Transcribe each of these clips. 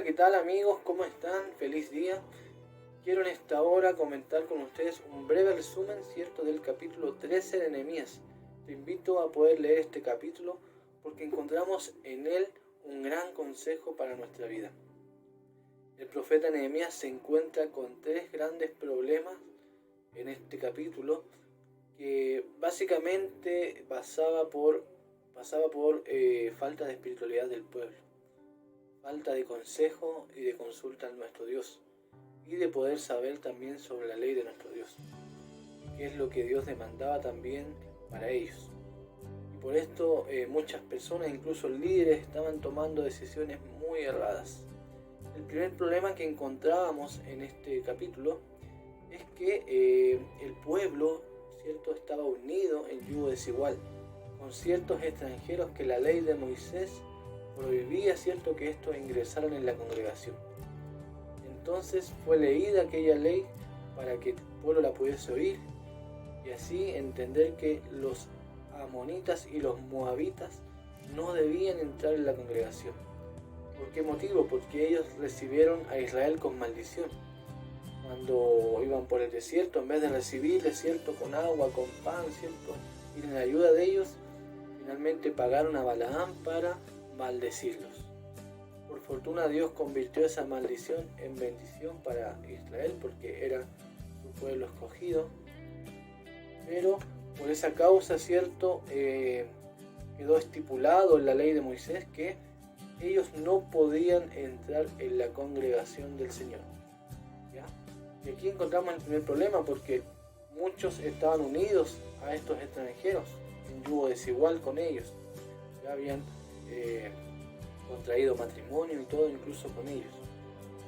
¿qué tal amigos? ¿Cómo están? Feliz día. Quiero en esta hora comentar con ustedes un breve resumen, ¿cierto?, del capítulo 13 de Nehemías. Te invito a poder leer este capítulo porque encontramos en él un gran consejo para nuestra vida. El profeta Nehemías se encuentra con tres grandes problemas en este capítulo que básicamente pasaba por falta de espiritualidad del pueblo, falta de consejo y de consulta a nuestro Dios, y de poder saber también sobre la ley de nuestro Dios, que es lo que Dios demandaba también para ellos. Y por esto muchas personas, incluso líderes, estaban tomando decisiones muy erradas. El primer problema que encontrábamos en este capítulo es que el pueblo, ¿cierto?, estaba unido en yugo desigual con ciertos extranjeros que la ley de Moisés prohibía, ¿cierto?, que estos ingresaran en la congregación. Entonces fue leída aquella ley para que el pueblo la pudiese oír y así entender que los amonitas y los moabitas no debían entrar en la congregación. ¿Por qué motivo? Porque ellos recibieron a Israel con maldición. Cuando iban por el desierto, en vez de recibirle, ¿cierto?, con agua, con pan, ¿cierto?, y en ayuda de ellos, finalmente pagaron a Balaam para maldecirlos. Por fortuna Dios convirtió esa maldición en bendición para Israel porque era su pueblo escogido. Pero por esa causa, ¿cierto?, quedó estipulado en la ley de Moisés que ellos no podían entrar en la congregación del Señor. ¿Ya? Y aquí encontramos el primer problema porque muchos estaban unidos a estos extranjeros en yugo desigual con ellos. Ya habían contraído matrimonio y todo, incluso con ellos.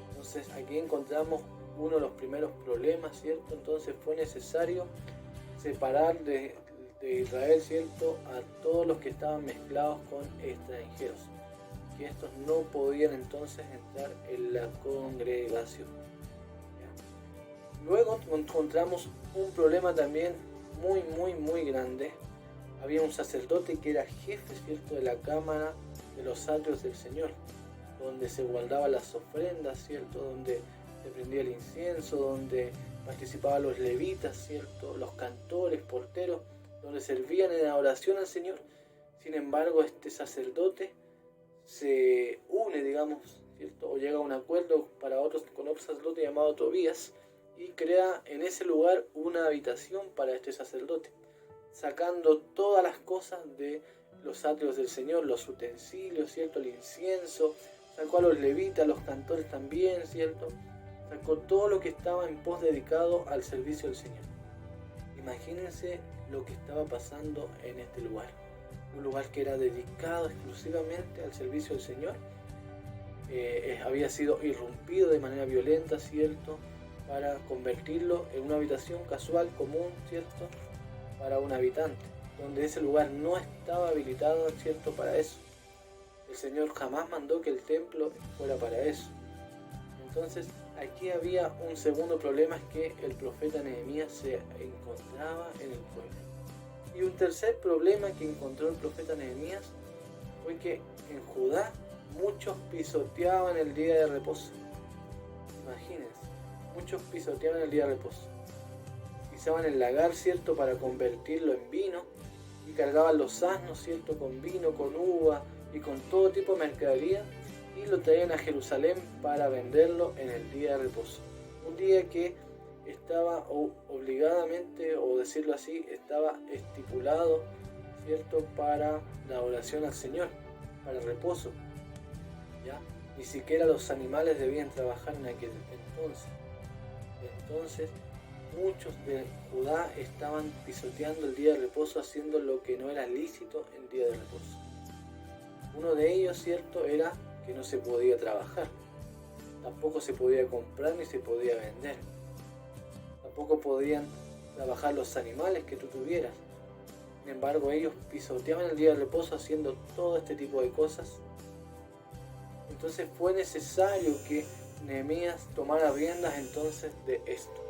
Entonces aquí encontramos uno de los primeros problemas, ¿cierto? Entonces fue necesario separar de Israel, ¿cierto?, a todos los que estaban mezclados con extranjeros, que estos no podían entonces entrar en la congregación. ¿Ya? Luego encontramos un problema también muy grande. Había un sacerdote que era jefe, ¿cierto?, de la cámara de los atrios del Señor, donde se guardaban las ofrendas, ¿cierto?, donde se prendía el incienso, donde participaban los levitas, ¿cierto?, los cantores, porteros, donde servían en la oración al Señor. Sin embargo, este sacerdote se une, digamos, ¿cierto?, o llega a un acuerdo con otro sacerdote llamado Tobías y crea en ese lugar una habitación para este sacerdote, sacando todas las cosas de los atrios del Señor, los utensilios, ¿cierto?, el incienso, sacó a los levitas, los cantores también, ¿cierto?, sacó todo lo que estaba en pos dedicado al servicio del Señor. Imagínense lo que estaba pasando en este lugar, un lugar que era dedicado exclusivamente al servicio del Señor. Había sido irrumpido de manera violenta, ¿cierto?, para convertirlo en una habitación casual, común, ¿cierto?, para un habitante, donde ese lugar no estaba habilitado, ¿cierto?, para eso. El Señor jamás mandó que el templo fuera para eso. Entonces, aquí había un segundo problema, es que el profeta Nehemías se encontraba en el pueblo. Y un tercer problema que encontró el profeta Nehemías fue que en Judá muchos pisoteaban el día de reposo. Imagínense, muchos pisoteaban el día de reposo. Pisaban el lagar, ¿cierto?, para convertirlo en vino, y cargaban los asnos, ¿cierto?, con vino, con uva y con todo tipo de mercadería, y lo traían a Jerusalén para venderlo en el día de reposo. Un día que estaba obligadamente, o decirlo así, estaba estipulado, ¿cierto?, para la oración al Señor, para el reposo. ¿Ya? Ni siquiera los animales debían trabajar en aquel entonces. Entonces, muchos de Judá estaban pisoteando el día de reposo, haciendo lo que no era lícito en día de reposo. Uno de ellos, ¿cierto?, era que no se podía trabajar, tampoco se podía comprar ni se podía vender, tampoco podían trabajar los animales que tú tuvieras. Sin embargo, ellos pisoteaban el día de reposo haciendo todo este tipo de cosas. Entonces fue necesario que Nehemías tomara riendas entonces de esto.